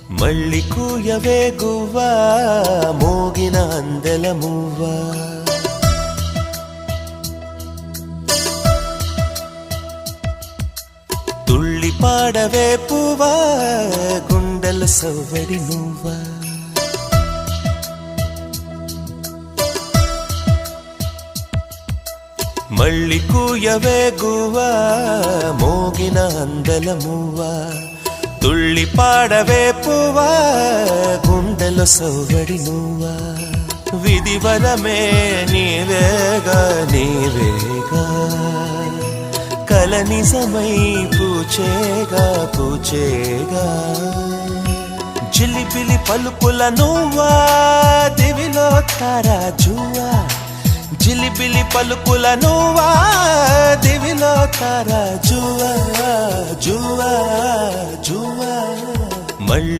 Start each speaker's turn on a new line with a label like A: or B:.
A: మళ్ళీ కూయవే గువ్వా మోగిన అందెల మువ్వా తుళ్ళి పాడవే పువ్వా గుండెల సవ్వడి నువ్వా మళ్ళీ కూయవే గువ్వా మోగిన అందెల మువ్వా తుళ్ళి పాడవే పువ్వా గుండెల సవ్వడి నువ్వా విధివరమే నీవేగా నీవేగా కల నిజమై పూచేగా పూచేగా జిలిబిలి పలుకుల నువ్వా దివిలో తారా జువా జిలిబిలి పలుకుల నువ్వా దివిలో తారా జువా జువా జువా